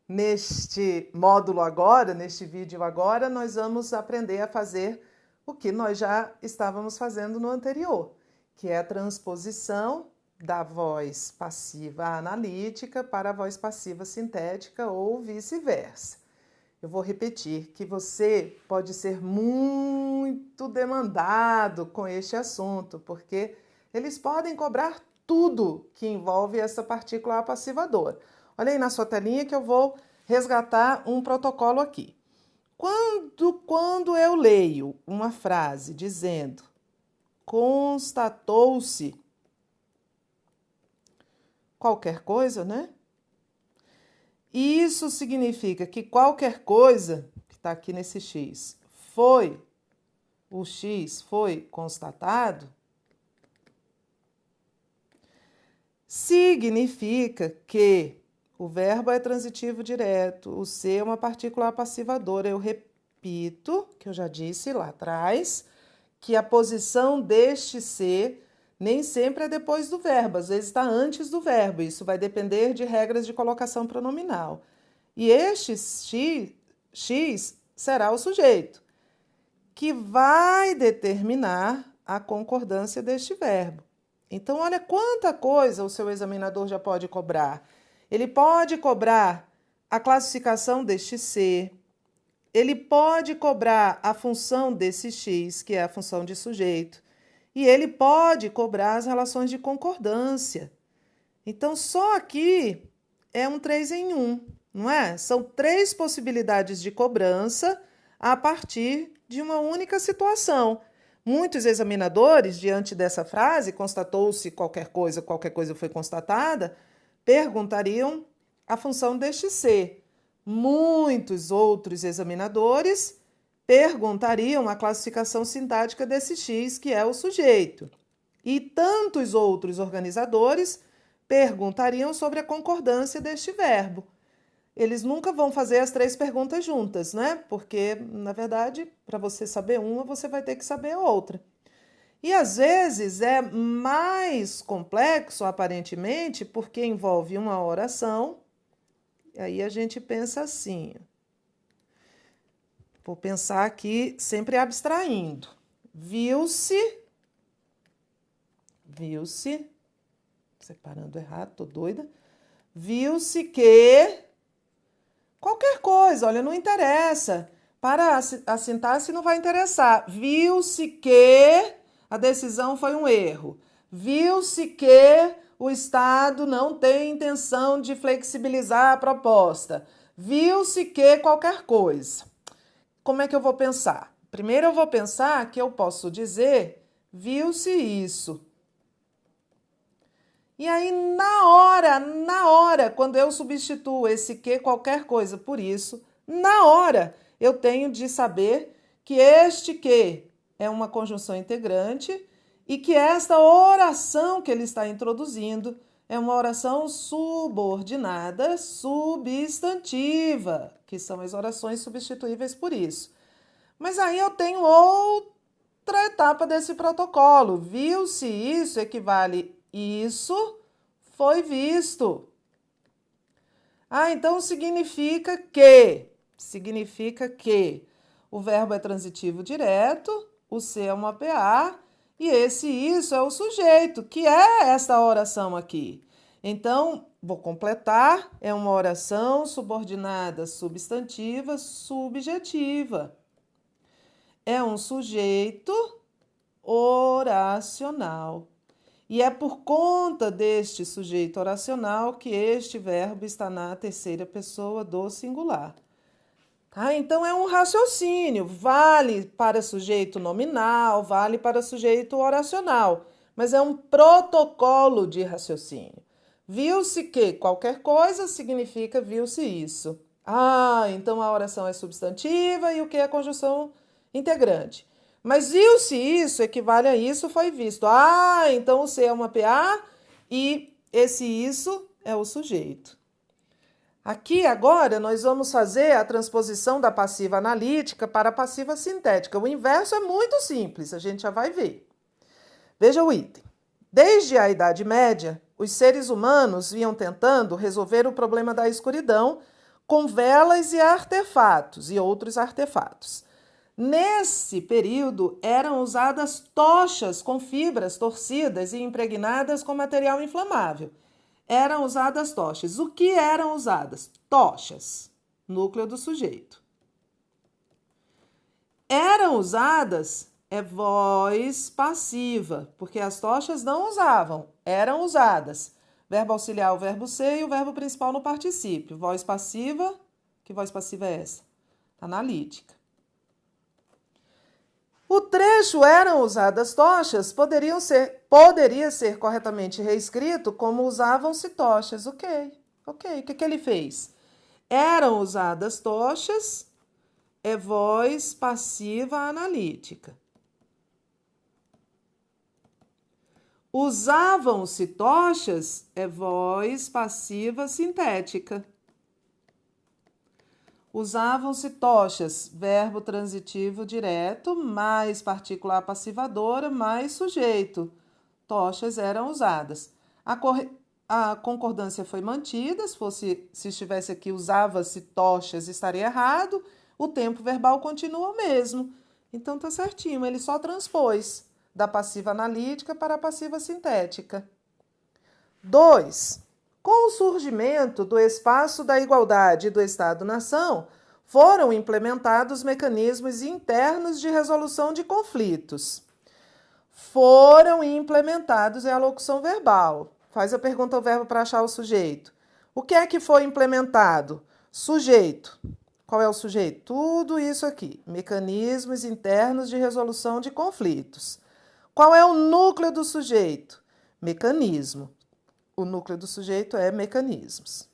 Neste módulo agora, neste vídeo agora, nós vamos aprender a fazer o que nós já estávamos fazendo no anterior, que é a transposição da voz passiva analítica para a voz passiva sintética ou vice-versa. Eu vou repetir que você pode ser muito demandado com este assunto, porque eles podem cobrar tudo que envolve essa partícula apassivadora. Olha aí na sua telinha que eu vou resgatar um protocolo aqui. Quando eu leio uma frase dizendo constatou-se qualquer coisa, né? Isso significa que qualquer coisa que está aqui nesse X o X foi constatado, significa que o verbo é transitivo direto, o ser é uma partícula apassivadora. Eu repito, que eu já disse lá atrás, que a posição deste ser nem sempre é depois do verbo, às vezes está antes do verbo. Isso vai depender de regras de colocação pronominal. E este X será o sujeito, que vai determinar a concordância deste verbo. Então, olha quanta coisa o seu examinador já pode cobrar. Ele pode cobrar a classificação deste ser, ele pode cobrar a função desse X, que é a função de sujeito, e ele pode cobrar as relações de concordância. Então, só aqui é um 3 em 1, não é? São 3 possibilidades de cobrança a partir de uma única situação. Muitos examinadores, diante dessa frase, constatou-se qualquer coisa foi constatada, perguntariam a função deste ser. Muitos outros examinadores perguntariam a classificação sintática desse X, que é o sujeito. E tantos outros organizadores perguntariam sobre a concordância deste verbo. Eles nunca vão fazer as 3 perguntas juntas, né? Porque, na verdade, para você saber uma, você vai ter que saber a outra. E, às vezes, é mais complexo, aparentemente, porque envolve uma oração. E aí a gente pensa assim. Vou pensar aqui sempre abstraindo. Viu-se, separando errado, tô doida. Viu-se que qualquer coisa, olha, não interessa. Para a sintaxe não vai interessar. Viu-se que a decisão foi um erro. Viu-se que o Estado não tem intenção de flexibilizar a proposta. Viu-se que qualquer coisa. Como é que eu vou pensar? Primeiro eu vou pensar que eu posso dizer viu-se isso. E aí, na hora, quando eu substituo esse que qualquer coisa por isso, na hora eu tenho de saber que este que é uma conjunção integrante e que esta oração que ele está introduzindo é uma oração subordinada substantiva, que são as orações substituíveis por isso. Mas aí eu tenho outra etapa desse protocolo. Viu-se isso equivale isso foi visto. Então significa que o verbo é transitivo direto, o ser é uma PA e esse isso é o sujeito, que é esta oração aqui. Então, vou completar, é uma oração subordinada substantiva subjetiva. É um sujeito oracional. E é por conta deste sujeito oracional que este verbo está na terceira pessoa do singular. Então é um raciocínio, vale para sujeito nominal, vale para sujeito oracional, mas é um protocolo de raciocínio. Viu-se que qualquer coisa significa viu-se isso. Então a oração é substantiva e o que é conjunção integrante. Mas viu-se isso equivale a isso foi visto. Então o ser é uma PA e esse isso é o sujeito. Aqui agora nós vamos fazer a transposição da passiva analítica para a passiva sintética. O inverso é muito simples, a gente já vai ver. Veja o item. Desde a Idade Média, os seres humanos vinham tentando resolver o problema da escuridão com velas e artefatos e outros artefatos. Nesse período, eram usadas tochas com fibras torcidas e impregnadas com material inflamável. Eram usadas tochas. O que eram usadas? Tochas. Núcleo do sujeito. Eram usadas voz passiva, porque as tochas não usavam, eram usadas. Verbo auxiliar, o verbo ser e o verbo principal no particípio. Voz passiva, que voz passiva é essa? Analítica. O trecho eram usadas tochas poderia ser corretamente reescrito como usavam-se tochas. Ok. O que ele fez? Eram usadas tochas, voz passiva analítica. Usavam-se tochas, voz passiva sintética. Usavam-se tochas, verbo transitivo direto, mais partícula passivadora, mais sujeito. Tochas eram usadas. A concordância foi mantida, se estivesse aqui usava-se tochas, estaria errado. O tempo verbal continua o mesmo. Então tá certinho, ele só transpôs da passiva analítica para a passiva sintética. 2. Com o surgimento do espaço da igualdade e do Estado-nação, foram implementados mecanismos internos de resolução de conflitos. Foram implementados é a locução verbal. Faz a pergunta ao verbo para achar o sujeito. O que é que foi implementado? Sujeito. Qual é o sujeito? Tudo isso aqui. Mecanismos internos de resolução de conflitos. Qual é o núcleo do sujeito? Mecanismo. O núcleo do sujeito é mecanismos.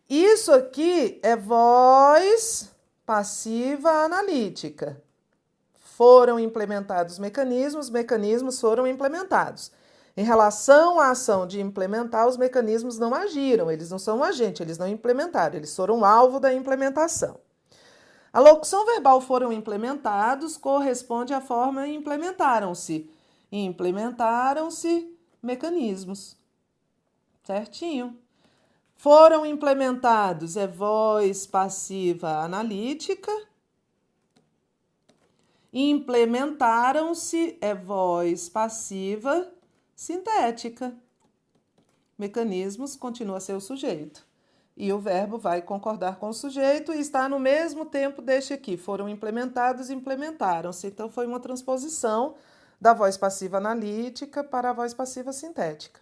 Isso aqui é voz passiva analítica. Foram implementados mecanismos foram implementados. Em relação à ação de implementar, os mecanismos não agiram, eles não são um agente, eles não implementaram, eles foram alvo da implementação. A locução verbal foram implementados corresponde à forma implementaram-se. Implementaram-se mecanismos. Certinho. Foram implementados voz passiva analítica. Implementaram-se voz passiva sintética. Mecanismos continua a ser o sujeito. E o verbo vai concordar com o sujeito e está no mesmo tempo deste aqui. Foram implementados, implementaram-se. Então, foi uma transposição da voz passiva analítica para a voz passiva sintética.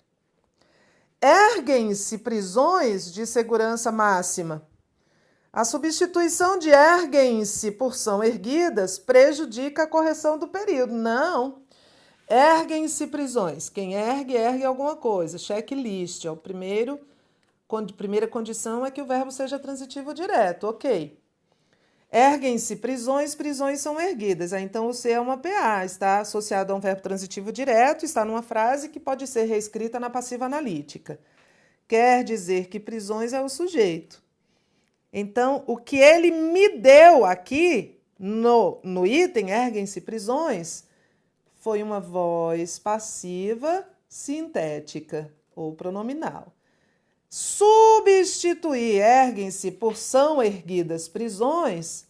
Erguem-se prisões de segurança máxima. A substituição de erguem-se por são erguidas prejudica a correção do período. Não. Erguem-se prisões. Quem ergue alguma coisa. Checklist. É o primeira condição é que o verbo seja transitivo direto. Ok. Erguem-se prisões, prisões são erguidas. Então, o ser é uma PA, está associado a um verbo transitivo direto, está numa frase que pode ser reescrita na passiva analítica. Quer dizer que prisões é o sujeito. Então, o que ele me deu aqui, no item erguem-se prisões, foi uma voz passiva sintética ou pronominal. Substituir erguem-se por são erguidas prisões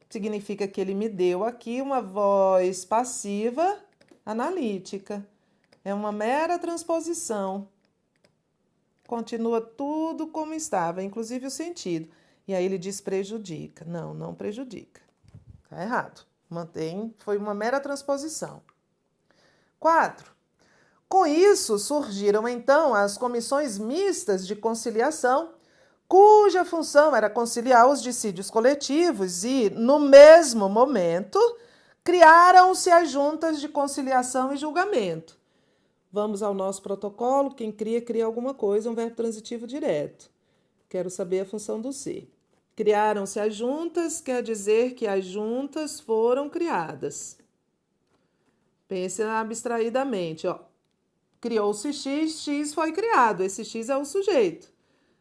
significa que ele me deu aqui uma voz passiva analítica. É uma mera transposição. Continua tudo como estava, inclusive o sentido. E aí ele diz prejudica. Não, não prejudica. Está errado. Mantém, foi uma mera transposição. 4. Com isso, surgiram então as comissões mistas de conciliação, cuja função era conciliar os dissídios coletivos e, no mesmo momento, criaram-se as juntas de conciliação e julgamento. Vamos ao nosso protocolo. Quem cria alguma coisa, um verbo transitivo direto. Quero saber a função do ser. Criaram-se as juntas, quer dizer que as juntas foram criadas. Pense abstraidamente, ó. Criou-se X, X foi criado. Esse X é o sujeito.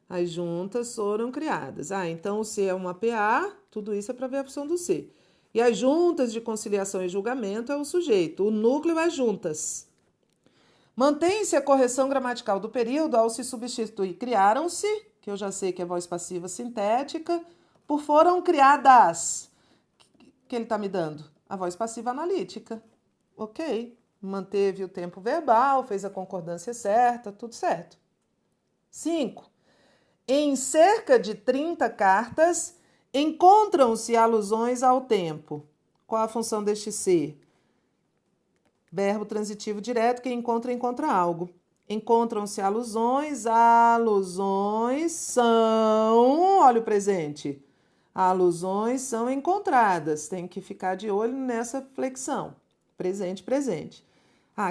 As juntas foram criadas. Então o ser é uma PA, tudo isso é para ver a função do ser. E as juntas de conciliação e julgamento é o sujeito. O núcleo é juntas. Mantém-se a correção gramatical do período ao se substituir criaram-se que eu já sei que é voz passiva sintética, por foram criadas. O que ele está me dando? A voz passiva analítica. Ok. Manteve o tempo verbal, fez a concordância certa, tudo certo. 5. Em cerca de 30 cartas, encontram-se alusões ao tempo. Qual a função deste ser? Verbo transitivo direto, que encontra algo. Encontram-se alusões, alusões são, olha o presente, alusões são encontradas, tem que ficar de olho nessa flexão, presente, presente.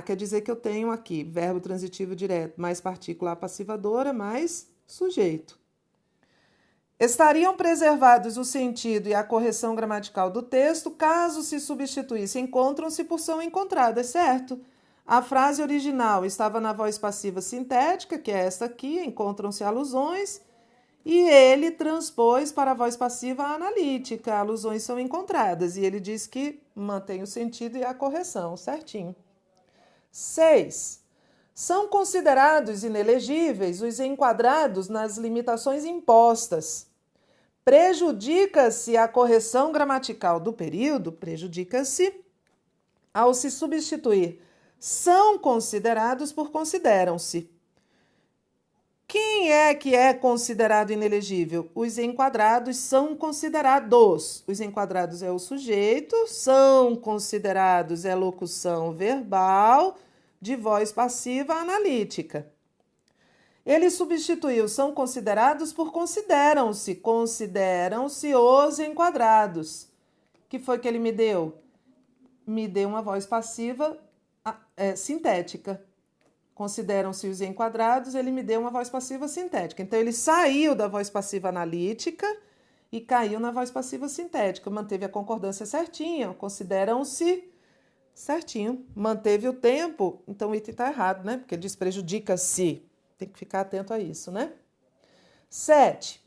Quer dizer que eu tenho aqui verbo transitivo direto, mais partícula passivadora, mais sujeito. Estariam preservados o sentido e a correção gramatical do texto caso se substituísse encontram-se por são encontradas, certo? A frase original estava na voz passiva sintética, que é esta aqui, encontram-se alusões, e ele transpôs para a voz passiva analítica, alusões são encontradas, e ele diz que mantém o sentido e a correção, certinho. 6. São considerados inelegíveis os enquadrados nas limitações impostas. Prejudica-se a correção gramatical do período, prejudica-se ao se substituir são considerados por consideram-se. Quem é que é considerado inelegível? Os enquadrados são considerados. Os enquadrados é o sujeito, são considerados é locução verbal de voz passiva analítica. Ele substituiu são considerados por consideram-se. Consideram-se os enquadrados. Que foi que ele me deu? Me deu uma voz passiva sintética. Consideram-se os enquadrados, ele me deu uma voz passiva sintética. Então, ele saiu da voz passiva analítica e caiu na voz passiva sintética. Manteve a concordância certinha, consideram-se certinho. Manteve o tempo, então o item está errado, né? Porque ele diz prejudica-se. Tem que ficar atento a isso, né? 7.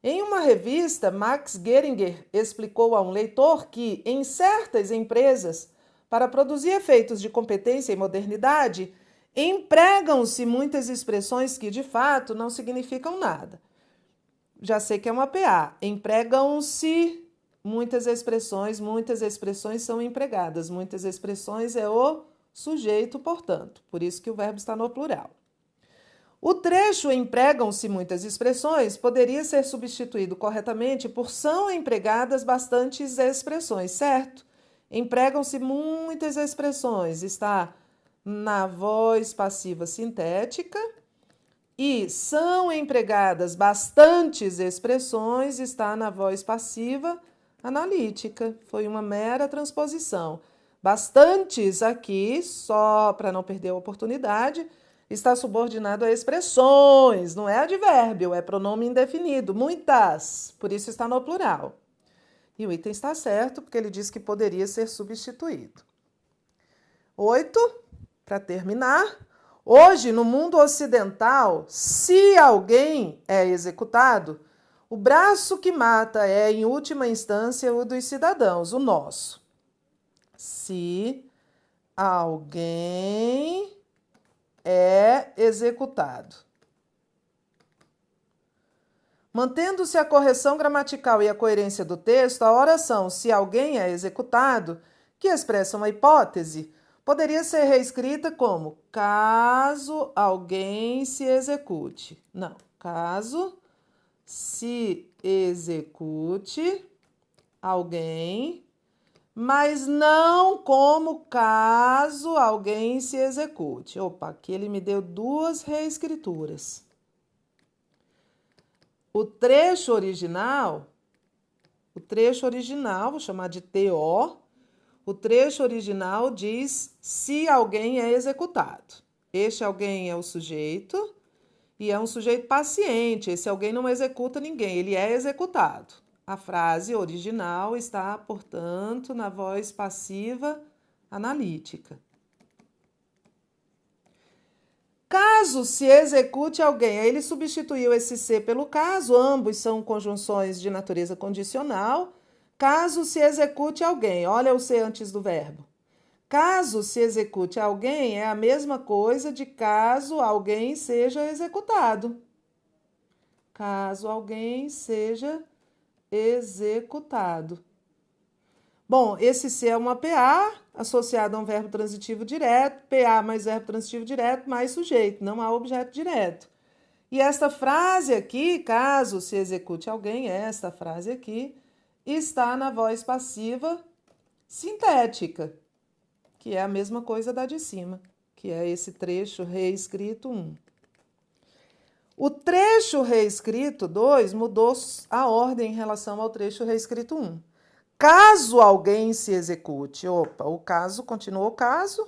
Em uma revista, Max Geringer explicou a um leitor que, em certas empresas, para produzir efeitos de competência e modernidade, empregam-se muitas expressões que, de fato, não significam nada. Já sei que é uma PA. Empregam-se muitas expressões são empregadas. Muitas expressões é o sujeito, portanto. Por isso que o verbo está no plural. O trecho empregam-se muitas expressões poderia ser substituído corretamente por são empregadas bastantes expressões, certo? Empregam-se muitas expressões, está na voz passiva sintética, e são empregadas bastantes expressões, está na voz passiva analítica. Foi uma mera transposição. Bastantes aqui, só para não perder a oportunidade, está subordinado a expressões, não é advérbio, é pronome indefinido, muitas, por isso está no plural. E o item está certo, porque ele diz que poderia ser substituído. 8, para terminar, hoje no mundo ocidental, se alguém é executado, o braço que mata é, em última instância, o dos cidadãos, o nosso. Se alguém é executado. Mantendo-se a correção gramatical e a coerência do texto, a oração se alguém é executado, que expressa uma hipótese, poderia ser reescrita como caso alguém se execute. Não, caso se execute alguém, mas não como caso alguém se execute. Opa, aqui ele me deu duas reescrituras. O trecho original, vou chamar de TO, o trecho original diz se alguém é executado. Este alguém é o sujeito e é um sujeito paciente. Esse alguém não executa ninguém, ele é executado. A frase original está, portanto, na voz passiva analítica. Caso se execute alguém, aí ele substituiu esse se pelo caso, ambos são conjunções de natureza condicional. Caso se execute alguém, olha o se antes do verbo. Caso se execute alguém é a mesma coisa de caso alguém seja executado. caso alguém seja executado. Bom, esse ser é uma PA associado a um verbo transitivo direto, PA mais verbo transitivo direto mais sujeito, não há objeto direto. E esta frase aqui, caso se execute alguém, esta frase aqui, está na voz passiva sintética, que é a mesma coisa da de cima, que é esse trecho reescrito 1. O trecho reescrito 2 mudou a ordem em relação ao trecho reescrito 1. Caso alguém se execute, opa, o caso continua o caso,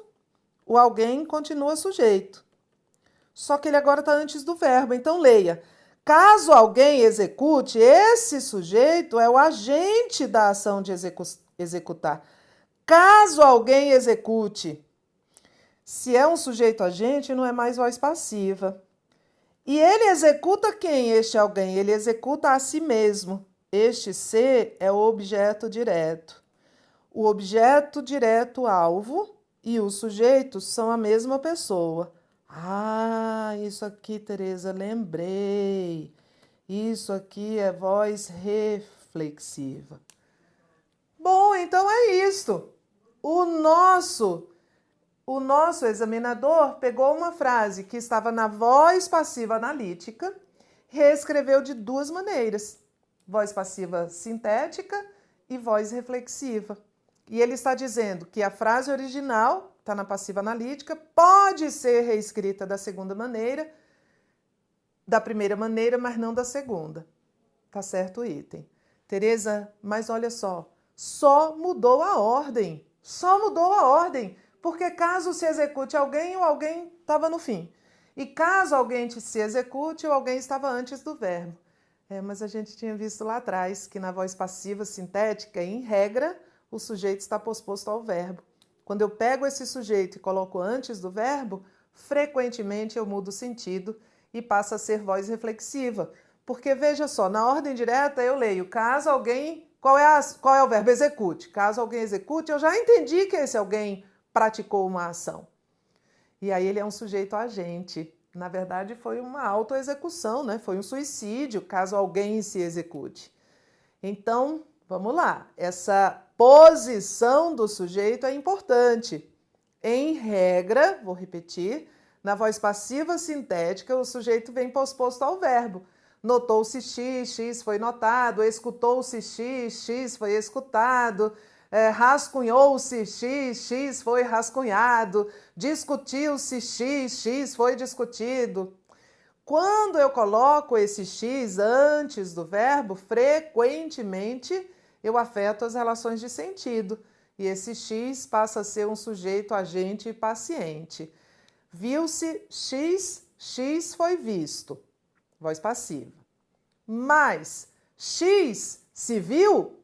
o alguém continua sujeito. Só que ele agora está antes do verbo, então leia. Caso alguém execute, esse sujeito é o agente da ação de executar. Caso alguém execute, se é um sujeito agente, não é mais voz passiva. E ele executa quem, este alguém? Ele executa a si mesmo. Este ser é o objeto direto. O objeto direto alvo e o sujeito são a mesma pessoa. Ah, isso aqui, Tereza, lembrei. Isso aqui é voz reflexiva. Bom, então é isso. O nosso examinador pegou uma frase que estava na voz passiva analítica, reescreveu de duas maneiras: voz passiva sintética e voz reflexiva. E ele está dizendo que a frase original, está na passiva analítica, pode ser reescrita da segunda maneira, da primeira maneira, mas não da segunda. Tá certo o item. Tereza, mas olha só mudou a ordem. Só mudou a ordem. Porque caso se execute alguém, o alguém estava no fim. E caso alguém se execute, o alguém estava antes do verbo. Mas a gente tinha visto lá atrás que na voz passiva sintética, em regra, o sujeito está posposto ao verbo. Quando eu pego esse sujeito e coloco antes do verbo, frequentemente eu mudo o sentido e passa a ser voz reflexiva. Porque, veja só, na ordem direta eu leio caso alguém... Qual é o verbo? Execute. Caso alguém execute, eu já entendi que esse alguém praticou uma ação. E aí ele é um sujeito agente. Na verdade, foi uma autoexecução, né? Foi um suicídio, caso alguém se execute. Então, vamos lá. Essa posição do sujeito é importante. Em regra, vou repetir, na voz passiva sintética, o sujeito vem posposto ao verbo. Notou-se X, X foi notado, escutou-se X, X foi escutado, rascunhou-se X, X foi rascunhado, discutiu-se X, X foi discutido. Quando eu coloco esse X antes do verbo, frequentemente eu afeto as relações de sentido. E esse X passa a ser um sujeito agente e paciente. Viu-se X, X foi visto. Voz passiva. Mas X se viu,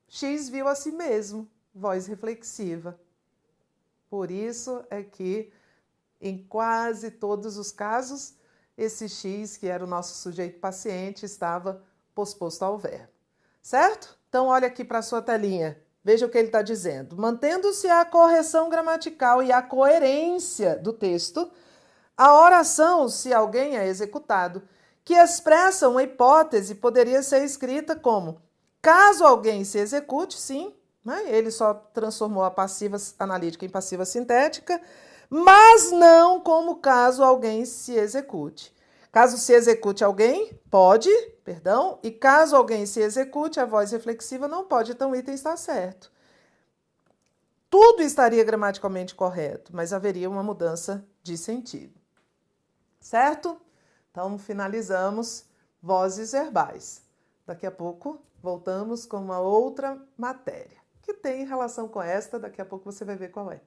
X viu a si mesmo. Voz reflexiva. Por isso é que, em quase todos os casos, esse X, que era o nosso sujeito paciente, estava posposto ao verbo. Certo? Então, olha aqui para a sua telinha. Veja o que ele está dizendo. Mantendo-se a correção gramatical e a coerência do texto, a oração, se alguém é executado, que expressa uma hipótese, poderia ser escrita como: caso alguém se execute, sim, né? Ele só transformou a passiva analítica em passiva sintética, mas não como caso alguém se execute. Caso se execute alguém, pode, e caso alguém se execute, a voz reflexiva não pode, então o item está certo. Tudo estaria gramaticalmente correto, mas haveria uma mudança de sentido. Certo? Então, finalizamos vozes verbais. Daqui a pouco, voltamos com uma outra matéria, que tem relação com esta, daqui a pouco você vai ver qual é.